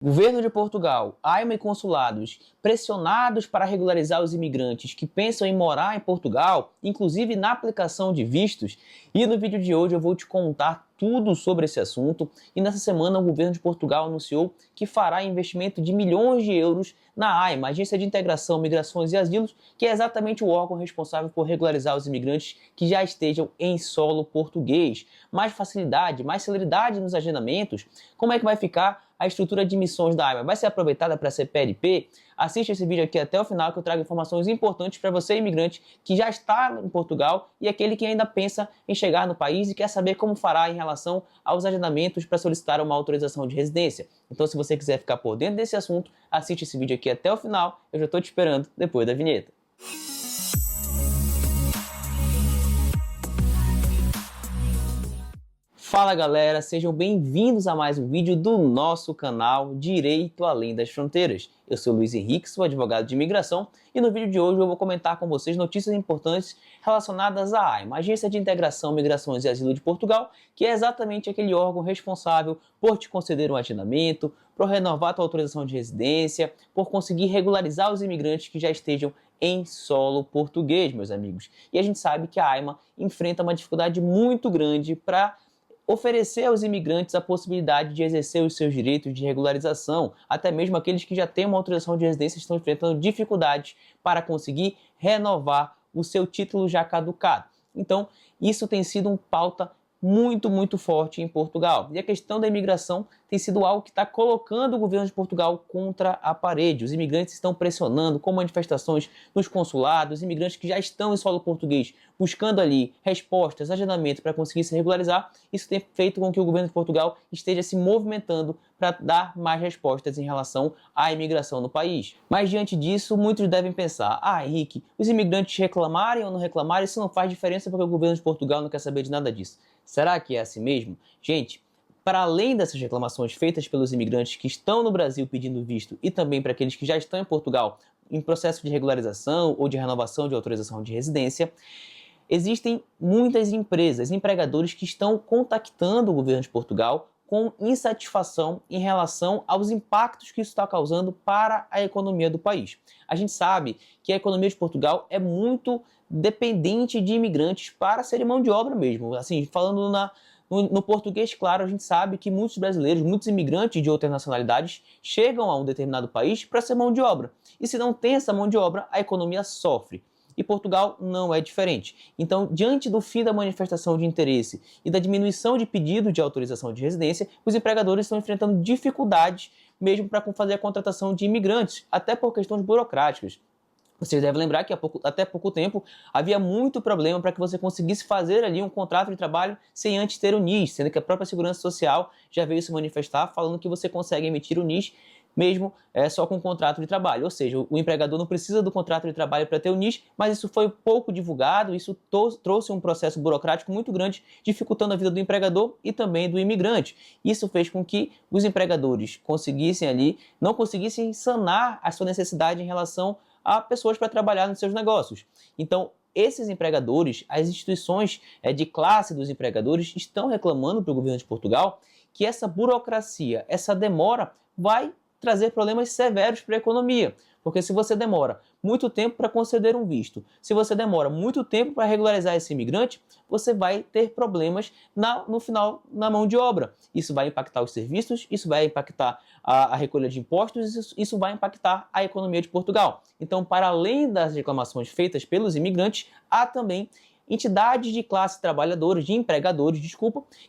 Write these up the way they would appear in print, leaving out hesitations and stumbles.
Governo de Portugal, AIMA e consulados pressionados para regularizar os imigrantes que pensam em morar em Portugal, inclusive na aplicação de vistos. E no vídeo de hoje eu vou te contar tudo sobre esse assunto. E nessa semana o governo de Portugal anunciou que fará investimento de milhões de euros na AIMA, Agência de Integração, Migrações e Asilos, que é exatamente o órgão responsável por regularizar os imigrantes que já estejam em solo português. Mais facilidade, mais celeridade nos agendamentos. Como é que vai ficar a estrutura de missões da AIMA? Vai ser aproveitada para ser PLP? Assiste esse vídeo aqui até o final que eu trago informações importantes para você, imigrante, que já está em Portugal e aquele que ainda pensa em chegar no país e quer saber como fará em relação aos agendamentos para solicitar uma autorização de residência. Então, se você quiser ficar por dentro desse assunto, assiste esse vídeo aqui até o final. Eu já estou te esperando depois da vinheta. Fala galera, sejam bem-vindos a mais um vídeo do nosso canal Direito Além das Fronteiras. Eu sou Luiz Henrique, sou advogado de imigração e no vídeo de hoje eu vou comentar com vocês notícias importantes relacionadas à AIMA, Agência de Integração, Migrações e Asilo de Portugal, que é exatamente aquele órgão responsável por te conceder um agendamento, por renovar a tua autorização de residência, por conseguir regularizar os imigrantes que já estejam em solo português, meus amigos. E a gente sabe que a AIMA enfrenta uma dificuldade muito grande para oferecer aos imigrantes a possibilidade de exercer os seus direitos de regularização. Até mesmo aqueles que já têm uma autorização de residência estão enfrentando dificuldades para conseguir renovar o seu título já caducado. Então, isso tem sido pauta muito forte em Portugal. E a questão da imigração tem sido algo que está colocando o governo de Portugal contra a parede. Os imigrantes estão pressionando com manifestações nos consulados, imigrantes que já estão em solo português, buscando ali respostas, agendamento para conseguir se regularizar. Isso tem feito com que o governo de Portugal esteja se movimentando para dar mais respostas em relação à imigração no país. Mas diante disso, muitos devem pensar: Henrique, os imigrantes reclamarem ou não reclamarem, isso não faz diferença porque o governo de Portugal não quer saber de nada disso. Será que é assim mesmo? Gente, para além dessas reclamações feitas pelos imigrantes que estão no Brasil pedindo visto e também para aqueles que já estão em Portugal em processo de regularização ou de renovação de autorização de residência, existem muitas empresas, empregadores que estão contactando o governo de Portugal com insatisfação em relação aos impactos que isso está causando para a economia do país. A gente sabe que a economia de Portugal é muito dependente de imigrantes para serem mão de obra mesmo. Assim, falando no português, claro, a gente sabe que muitos brasileiros, muitos imigrantes de outras nacionalidades chegam a um determinado país para ser mão de obra. E se não tem essa mão de obra, a economia sofre. E Portugal não é diferente. Então, diante do fim da manifestação de interesse e da diminuição de pedido de autorização de residência, os empregadores estão enfrentando dificuldades mesmo para fazer a contratação de imigrantes, até por questões burocráticas. Vocês devem lembrar que até pouco tempo havia muito problema para que você conseguisse fazer ali um contrato de trabalho sem antes ter o NIS, sendo que a própria Segurança Social já veio se manifestar falando que você consegue emitir o NIS mesmo só com contrato de trabalho. Ou seja, o empregador não precisa do contrato de trabalho para ter o NIS, mas isso foi pouco divulgado, isso trouxe um processo burocrático muito grande, dificultando a vida do empregador e também do imigrante. Isso fez com que os empregadores não conseguissem sanar a sua necessidade em relação a pessoas para trabalhar nos seus negócios. Então, esses empregadores, as instituições de classe dos empregadores estão reclamando para o governo de Portugal que essa burocracia, essa demora vai trazer problemas severos para a economia. Porque se você demora muito tempo para conceder um visto, se você demora muito tempo para regularizar esse imigrante, você vai ter problemas no final na mão de obra. Isso vai impactar os serviços, isso vai impactar a recolha de impostos, isso vai impactar a economia de Portugal. Então, para além das reclamações feitas pelos imigrantes, há também entidades de classe trabalhadora, de empregadores,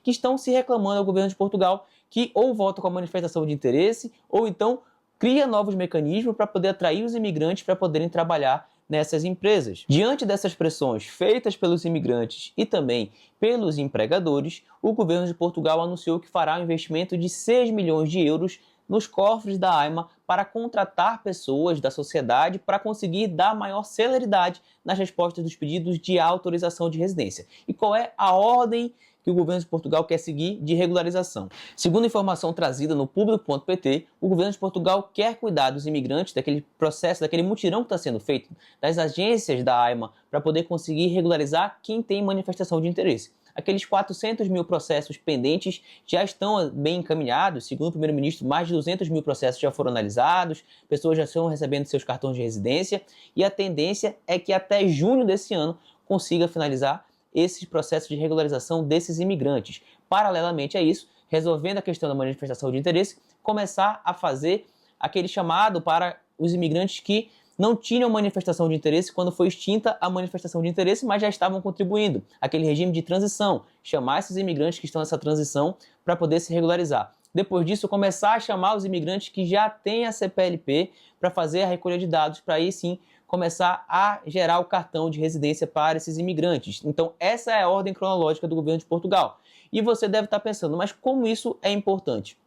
que estão se reclamando ao governo de Portugal, que ou volta com a manifestação de interesse, ou então cria novos mecanismos para poder atrair os imigrantes para poderem trabalhar nessas empresas. Diante dessas pressões feitas pelos imigrantes e também pelos empregadores, o governo de Portugal anunciou que fará um investimento de 6 milhões de euros nos cofres da AIMA para contratar pessoas da sociedade para conseguir dar maior celeridade nas respostas dos pedidos de autorização de residência. E qual é a ordem que o governo de Portugal quer seguir de regularização? Segundo informação trazida no público.pt, o governo de Portugal quer cuidar dos imigrantes, daquele processo, daquele mutirão que está sendo feito, das agências da AIMA, para poder conseguir regularizar quem tem manifestação de interesse. aqueles 400 mil processos pendentes já estão bem encaminhados. Segundo o primeiro-ministro, mais de 200 mil processos já foram analisados, pessoas já estão recebendo seus cartões de residência e a tendência é que até junho desse ano consiga finalizar esses processos de regularização desses imigrantes. Paralelamente a isso, resolvendo a questão da manifestação de interesse, começar a fazer aquele chamado para os imigrantes que não tinham manifestação de interesse quando foi extinta a manifestação de interesse, mas já estavam contribuindo. Aquele regime de transição, chamar esses imigrantes que estão nessa transição para poder se regularizar. Depois disso, começar a chamar os imigrantes que já têm a CPLP para fazer a recolha de dados, para aí sim começar a gerar o cartão de residência para esses imigrantes. Então, essa é a ordem cronológica do governo de Portugal. E você deve estar pensando, mas como isso é importante?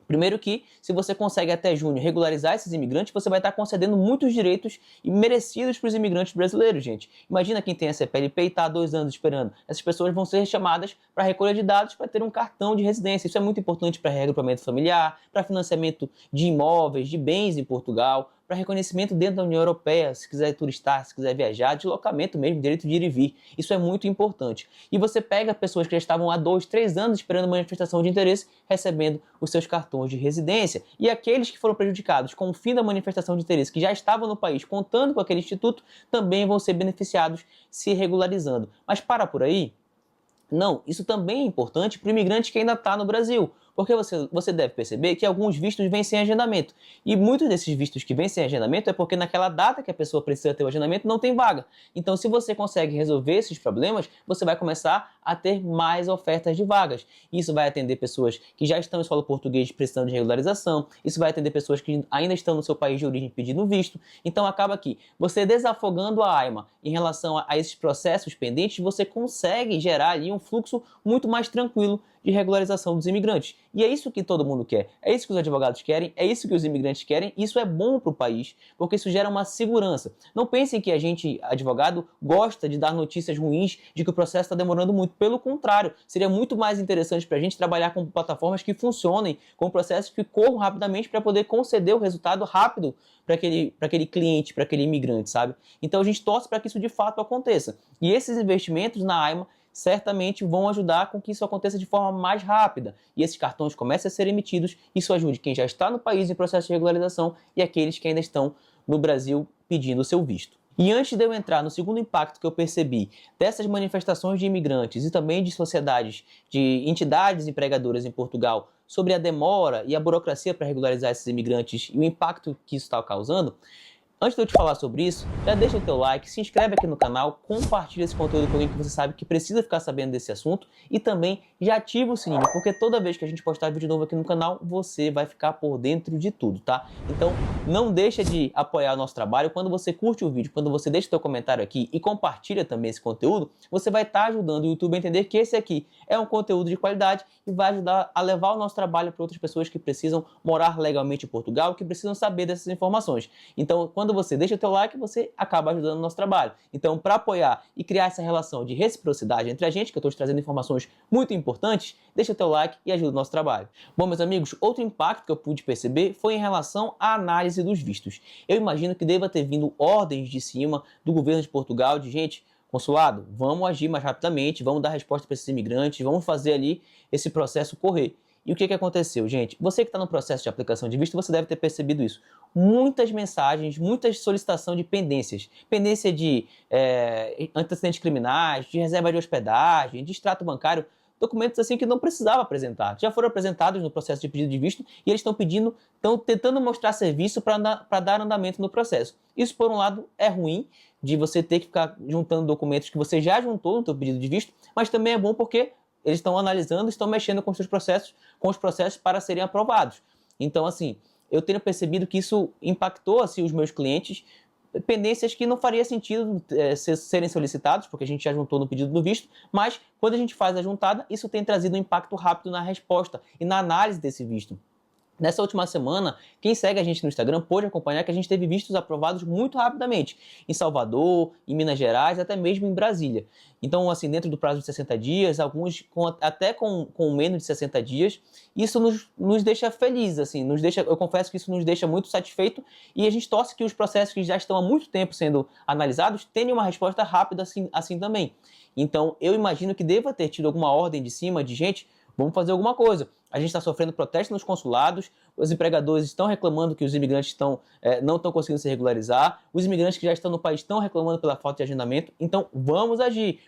Primeiro que, se você consegue até junho regularizar esses imigrantes, você vai estar concedendo muitos direitos merecidos para os imigrantes brasileiros, gente. Imagina quem tem a CPLP e está há 2 anos esperando. Essas pessoas vão ser chamadas para recolha de dados para ter um cartão de residência. Isso é muito importante para reagrupamento familiar, para financiamento de imóveis, de bens em Portugal, para reconhecimento dentro da União Europeia, se quiser turistar, se quiser viajar, deslocamento mesmo, direito de ir e vir. Isso é muito importante. E você pega pessoas que já estavam há 2, 3 anos esperando manifestação de interesse, recebendo os seus cartões de residência. E aqueles que foram prejudicados com o fim da manifestação de interesse, que já estavam no país contando com aquele instituto, também vão ser beneficiados se regularizando. Mas para por aí? Não, isso também é importante para o imigrante que ainda está no Brasil. Porque você deve perceber que alguns vistos vêm sem agendamento. E muitos desses vistos que vêm sem agendamento é porque naquela data que a pessoa precisa ter o agendamento não tem vaga. Então, se você consegue resolver esses problemas, você vai começar a ter mais ofertas de vagas. Isso vai atender pessoas que já estão em solo português precisando de regularização. Isso vai atender pessoas que ainda estão no seu país de origem pedindo visto. Então, acaba aqui, você desafogando a AIMA em relação a esses processos pendentes, você consegue gerar ali um fluxo muito mais tranquilo de regularização dos imigrantes. E é isso que todo mundo quer, é isso que os advogados querem, é isso que os imigrantes querem, isso é bom para o país, porque isso gera uma segurança. Não pensem que a gente, advogado, gosta de dar notícias ruins de que o processo está demorando muito, pelo contrário, seria muito mais interessante para a gente trabalhar com plataformas que funcionem, com processos que corram rapidamente para poder conceder o resultado rápido para aquele cliente, para aquele imigrante, sabe? Então a gente torce para que isso de fato aconteça. E esses investimentos na AIMA certamente vão ajudar com que isso aconteça de forma mais rápida e esses cartões comecem a ser emitidos. Isso ajude quem já está no país em processo de regularização e aqueles que ainda estão no Brasil pedindo o seu visto. E antes de eu entrar no segundo impacto que eu percebi dessas manifestações de imigrantes e também de sociedades, de entidades empregadoras em Portugal sobre a demora e a burocracia para regularizar esses imigrantes e o impacto que isso está causando, antes de eu te falar sobre isso, já deixa o teu like, se inscreve aqui no canal, compartilha esse conteúdo com alguém que você sabe que precisa ficar sabendo desse assunto e também já ativa o sininho, porque toda vez que a gente postar vídeo novo aqui no canal, você vai ficar por dentro de tudo, tá? Então, não deixa de apoiar o nosso trabalho. Quando você curte o vídeo, quando você deixa o teu comentário aqui e compartilha também esse conteúdo, você vai estar ajudando o YouTube a entender que esse aqui é um conteúdo de qualidade e vai ajudar a levar o nosso trabalho para outras pessoas que precisam morar legalmente em Portugal, que precisam saber dessas informações. Então, quando você deixa o teu like, você acaba ajudando o nosso trabalho. Então, para apoiar e criar essa relação de reciprocidade entre a gente, que eu estou te trazendo informações muito importantes, deixa o teu like e ajuda o nosso trabalho. Bom, meus amigos, outro impacto que eu pude perceber foi em relação à análise dos vistos. Eu imagino que deva ter vindo ordens de cima do governo de Portugal de gente, consulado, vamos agir mais rapidamente, vamos dar resposta para esses imigrantes, vamos fazer ali esse processo correr. E o que aconteceu, gente? Você que está no processo de aplicação de visto, você deve ter percebido isso. Muitas mensagens, muitas solicitação de pendências. Pendência de antecedentes criminais, de reserva de hospedagem, de extrato bancário. Documentos assim que não precisava apresentar. Já foram apresentados no processo de pedido de visto e eles estão tentando mostrar serviço para dar andamento no processo. Isso, por um lado, é ruim, de você ter que ficar juntando documentos que você já juntou no seu pedido de visto, mas também é bom porque eles estão analisando, estão mexendo com os processos para serem aprovados. Então, assim, eu tenho percebido que isso impactou assim, os meus clientes, pendências que não faria sentido serem solicitados, porque a gente já juntou no pedido do visto, mas quando a gente faz a juntada, isso tem trazido um impacto rápido na resposta e na análise desse visto. Nessa última semana, quem segue a gente no Instagram pôde acompanhar que a gente teve vistos aprovados muito rapidamente, em Salvador, em Minas Gerais, até mesmo em Brasília. Então, assim, dentro do prazo de 60 dias, alguns até com menos de 60 dias, isso nos deixa felizes, assim, eu confesso que isso nos deixa muito satisfeito e a gente torce que os processos que já estão há muito tempo sendo analisados tenham uma resposta rápida assim também. Então, eu imagino que deva ter tido alguma ordem de cima de gente, vamos fazer alguma coisa. A gente está sofrendo protestos nos consulados, os empregadores estão reclamando que os imigrantes não estão conseguindo se regularizar, os imigrantes que já estão no país estão reclamando pela falta de agendamento. Então, vamos agir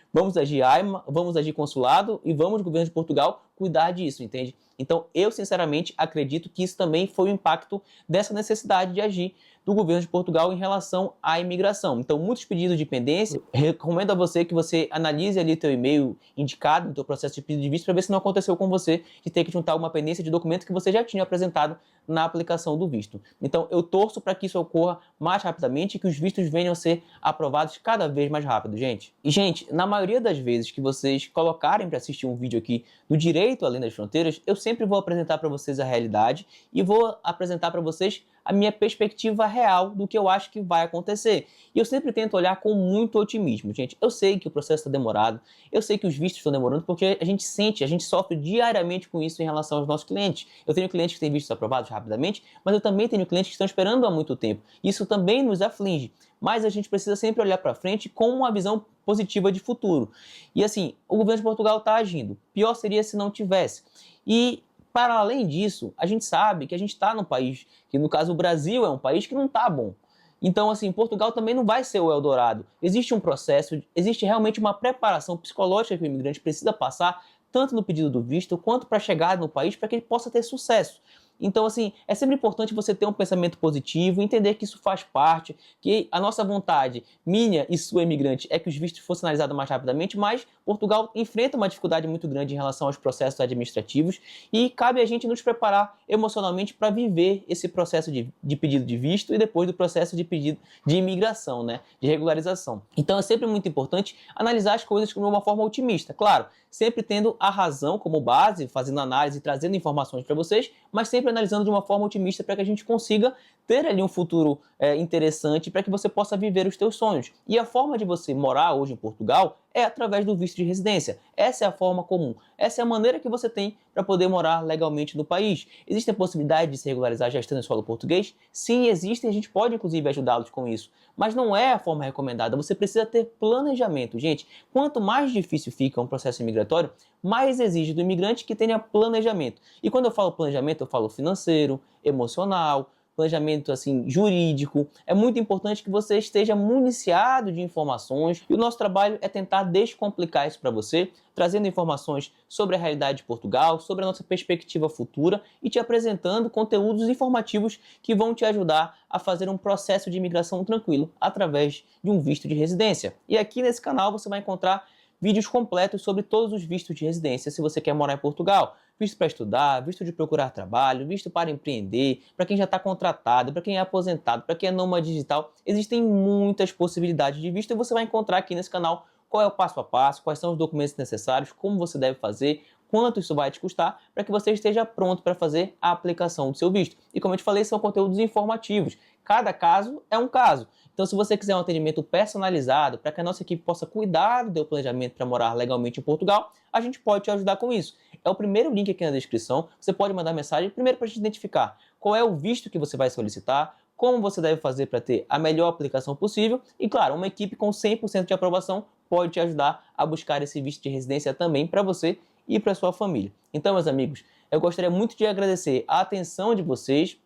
AIMA, vamos agir consulado e vamos, governo de Portugal, cuidar disso, entende? Então, eu sinceramente acredito que isso também foi o impacto dessa necessidade de agir do governo de Portugal em relação à imigração. Então, muitos pedidos de pendência, recomendo a você que você analise ali teu e-mail indicado no teu processo de pedido de visto para ver se não aconteceu com você de ter que juntar uma pendência de documento que você já tinha apresentado na aplicação do visto. Então, eu torço para que isso ocorra mais rapidamente e que os vistos venham a ser aprovados cada vez mais rápido, gente. E, gente, na maioria das vezes que vocês colocarem para assistir um vídeo aqui do Direito Além das Fronteiras, eu sempre vou apresentar para vocês a realidade e vou apresentar para vocês a minha perspectiva real do que eu acho que vai acontecer. E eu sempre tento olhar com muito otimismo, gente. Eu sei que o processo está demorado, eu sei que os vistos estão demorando, porque a gente sofre diariamente com isso em relação aos nossos clientes. Eu tenho clientes que têm vistos aprovados rapidamente, mas eu também tenho clientes que estão esperando há muito tempo. Isso também nos aflige, mas a gente precisa sempre olhar para frente com uma visão positiva de futuro. E assim, o governo de Portugal está agindo. Pior seria se não tivesse. E para além disso, a gente sabe que a gente está num país, que no caso o Brasil é um país que não está bom. Então, assim, Portugal também não vai ser o Eldorado. Existe um processo, existe realmente uma preparação psicológica que o imigrante precisa passar, tanto no pedido do visto, quanto para chegar no país, para que ele possa ter sucesso. Então, assim, é sempre importante você ter um pensamento positivo, entender que isso faz parte, que a nossa vontade, minha e sua imigrante, é que os vistos fossem analisados mais rapidamente, mas Portugal enfrenta uma dificuldade muito grande em relação aos processos administrativos e cabe a gente nos preparar emocionalmente para viver esse processo de pedido de visto e depois do processo de pedido de imigração, né, de regularização. Então, é sempre muito importante analisar as coisas de uma forma otimista, claro, sempre tendo a razão como base, fazendo análise e trazendo informações para vocês, mas sempre analisando de uma forma otimista para que a gente consiga ter ali um futuro interessante para que você possa viver os teus sonhos. E a forma de você morar hoje em Portugal é através do visto de residência. Essa é a forma comum. Essa é a maneira que você tem para poder morar legalmente no país. Existe a possibilidade de se regularizar já estando em solo português? Sim, existe e a gente pode inclusive ajudá-los com isso. Mas não é a forma recomendada. Você precisa ter planejamento. Gente, quanto mais difícil fica um processo imigratório, mais exige do imigrante que tenha planejamento. E quando eu falo planejamento, eu falo financeiro, emocional, planejamento assim jurídico. É muito importante que você esteja municiado de informações e o nosso trabalho é tentar descomplicar isso para você, trazendo informações sobre a realidade de Portugal, sobre a nossa perspectiva futura e te apresentando conteúdos informativos que vão te ajudar a fazer um processo de imigração tranquilo através de um visto de residência. E aqui nesse canal você vai encontrar vídeos completos sobre todos os vistos de residência se você quer morar em Portugal. Visto para estudar, visto de procurar trabalho, visto para empreender, para quem já está contratado, para quem é aposentado, para quem é nômade digital. Existem muitas possibilidades de visto e você vai encontrar aqui nesse canal qual é o passo a passo, quais são os documentos necessários, como você deve fazer, quanto isso vai te custar, para que você esteja pronto para fazer a aplicação do seu visto. E como eu te falei, são conteúdos informativos. Cada caso é um caso. Então, se você quiser um atendimento personalizado, para que a nossa equipe possa cuidar do seu planejamento para morar legalmente em Portugal, a gente pode te ajudar com isso. É o primeiro link aqui na descrição. Você pode mandar mensagem, primeiro para te identificar qual é o visto que você vai solicitar, como você deve fazer para ter a melhor aplicação possível e, claro, uma equipe com 100% de aprovação pode te ajudar a buscar esse visto de residência também para você e para sua família. Então, meus amigos, eu gostaria muito de agradecer a atenção de vocês,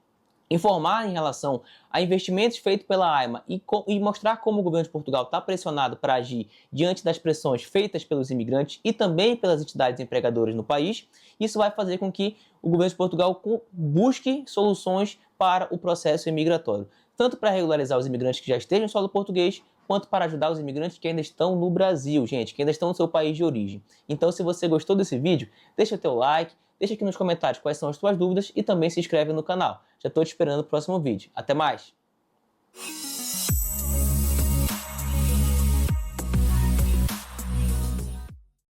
informar em relação a investimentos feitos pela AIMA e mostrar como o governo de Portugal está pressionado para agir diante das pressões feitas pelos imigrantes e também pelas entidades empregadoras no país. Isso vai fazer com que o governo de Portugal busque soluções para o processo imigratório, tanto para regularizar os imigrantes que já estejam em solo português, quanto para ajudar os imigrantes que ainda estão no Brasil, gente, que ainda estão no seu país de origem. Então, se você gostou desse vídeo, deixa o teu like, deixa aqui nos comentários quais são as tuas dúvidas e também se inscreve no canal. Já estou te esperando no próximo vídeo. Até mais!